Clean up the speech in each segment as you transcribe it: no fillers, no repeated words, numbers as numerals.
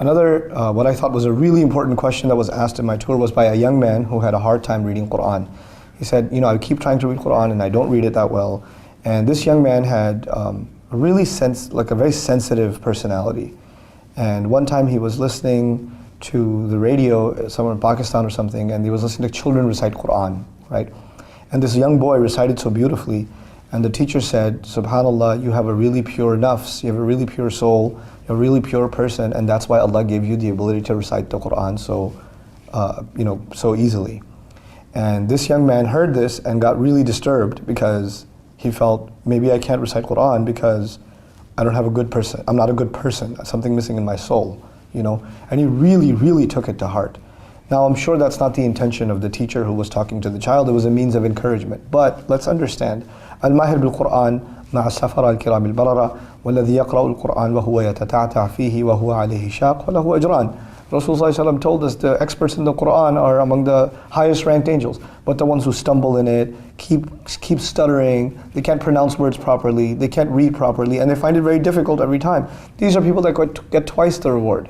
Another, what I thought was a really important question that was asked in my tour was by a young man who had a hard time reading Quran. He said, you know, I keep trying to read Quran and I don't read it that well. And this young man had a very sensitive personality. And one time he was listening to the radio, somewhere in Pakistan or something, and he was listening to children recite Quran, right? And this young boy recited so beautifully, and the teacher said, Subhanallah, you have a really pure nafs, you have a really pure soul, you're a really pure person, and that's why Allah gave you the ability to recite the Quran so easily. And this young man heard this and got really disturbed because he felt, maybe I can't recite Quran because I don't have a good person, I'm not a good person, something missing in my soul, you know? And he really, really took it to heart. Now I'm sure that's not the intention of the teacher who was talking to the child, it was a means of encouragement. But let's understand, Al-Mahir bil-Quran مع السفر الكرام البررة والذي يقرأ القرآن وهو يتتعتع فيه وهو عليه شاق وله أجران. Rasulullah told us the experts in the Quran are among the highest ranked angels, but the ones who stumble in it, keep stuttering, they can't pronounce words properly, they can't read properly, and they find it very difficult every time. These are people that get twice the reward.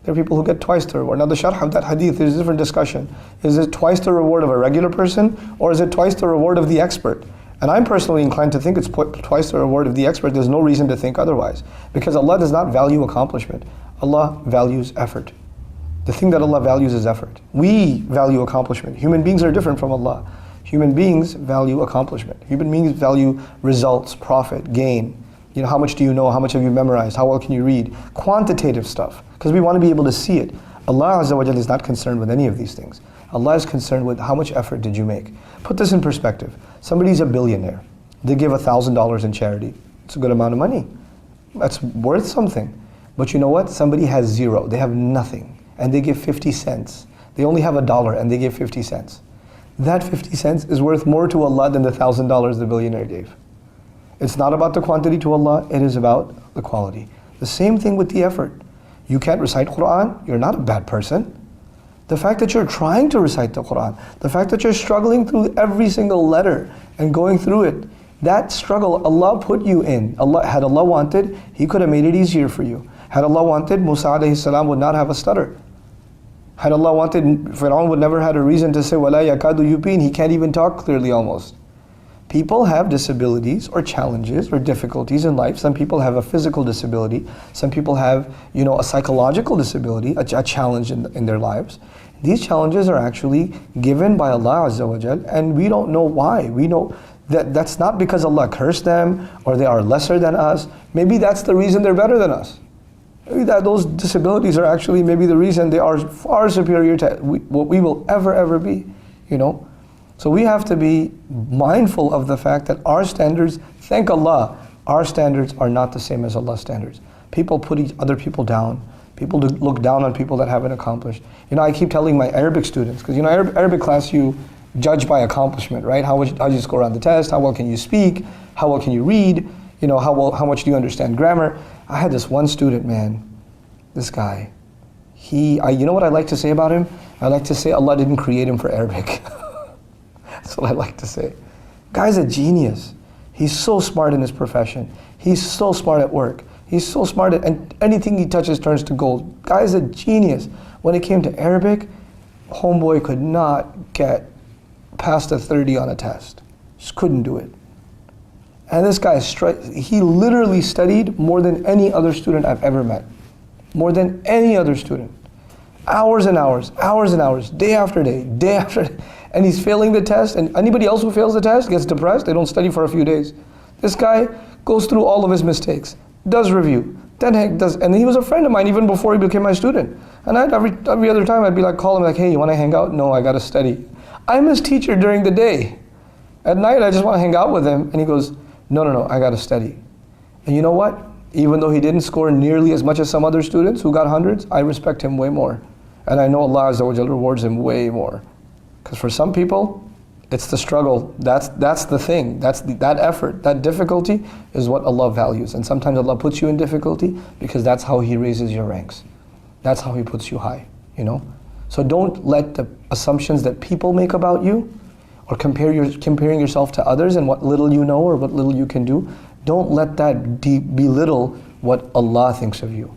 There are people who get twice the reward. Now the sharh of that hadith, there's a different discussion. Is it twice the reward of a regular person, or is it twice the reward of the expert? And I'm personally inclined to think it's twice the reward of the expert. There's no reason to think otherwise. Because Allah does not value accomplishment. Allah values effort. The thing that Allah values is effort. We value accomplishment. Human beings are different from Allah. Human beings value accomplishment. Human beings value results, profit, gain. You know, how much do you know? How much have you memorized? How well can you read? Quantitative stuff. Because we want to be able to see it. Allah Azza wa Jalla is not concerned with any of these things. Allah is concerned with how much effort did you make. Put this in perspective. Somebody's a billionaire. They give $1,000 in charity. It's a good amount of money. That's worth something. But you know what? Somebody has zero. They have nothing. And they give 50 cents. They only have $1 and they give 50 cents. That 50 cents is worth more to Allah than the $1,000 the billionaire gave. It's not about the quantity to Allah, it is about the quality. The same thing with the effort. You can't recite Quran, you're not a bad person. The fact that you're trying to recite the Quran, the fact that you're struggling through every single letter and going through it, that struggle Allah put you in. Had Allah wanted, He could have made it easier for you. Had Allah wanted, Musa alayhi salam would not have a stutter. Had Allah wanted, Fir'aun would never had a reason to say, وَلَا يَكَادُ يُبِينَ. He can't even talk clearly almost. People have disabilities or challenges or difficulties in life. Some people have a physical disability. Some people have, a psychological disability, a challenge in their lives. These challenges are actually given by Allah Azza wa Jal, and we don't know why. We know that that's not because Allah cursed them or they are lesser than us. Maybe that's the reason they're better than us. Maybe that those disabilities are actually maybe the reason they are far superior to what we will ever be, So we have to be mindful of the fact that our standards, thank Allah, our standards are not the same as Allah's standards. People put other people down. People look down on people that haven't accomplished. I keep telling my Arabic students, because Arabic class you judge by accomplishment, right? How do you score on the test? How well can you speak? How well can you read? How much do you understand grammar? I had this one student, man, this guy. You know what I like to say about him? I like to say Allah didn't create him for Arabic. That's what I like to say. Guy's a genius. He's so smart in his profession. He's so smart at work. He's so smart and anything he touches turns to gold. Guy's a genius. When it came to Arabic, homeboy could not get past a 30 on a test. Just couldn't do it. And this guy, he literally studied more than any other student I've ever met. More than any other student. Hours and hours, day after day, day after day. And he's failing the test, and anybody else who fails the test gets depressed, they don't study for a few days. This guy goes through all of his mistakes, does review, and he was a friend of mine even before he became my student. And every other time I'd be call him hey, you want to hang out? No, I got to study. I'm his teacher during the day. At night I just want to hang out with him, and he goes, no, I got to study. And you know what? Even though he didn't score nearly as much as some other students who got hundreds, I respect him way more. And I know Allah Azza wa Jalla rewards him way more. Because for some people, it's the struggle. That's the thing. That effort, that difficulty is what Allah values. And sometimes Allah puts you in difficulty because that's how He raises your ranks. That's how He puts you high, So don't let the assumptions that people make about you or comparing yourself to others and what little you know or what little you can do, don't let that belittle what Allah thinks of you,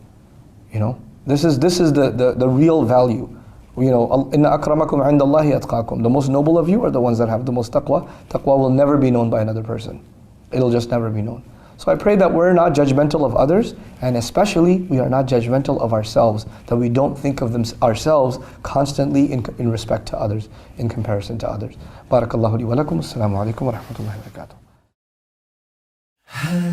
This is the real value. You know, inna akramakum indallahi atqakum. The most noble of you are the ones that have the most taqwa. Taqwa will never be known by another person. It'll just never be known. So I pray that we're not judgmental of others, and especially we are not judgmental of ourselves, that we don't think of ourselves constantly in respect to others, in comparison to others. Barakallahu li wa lakum. Assalamu alaikum wa rahmatullahi wa barakatuh.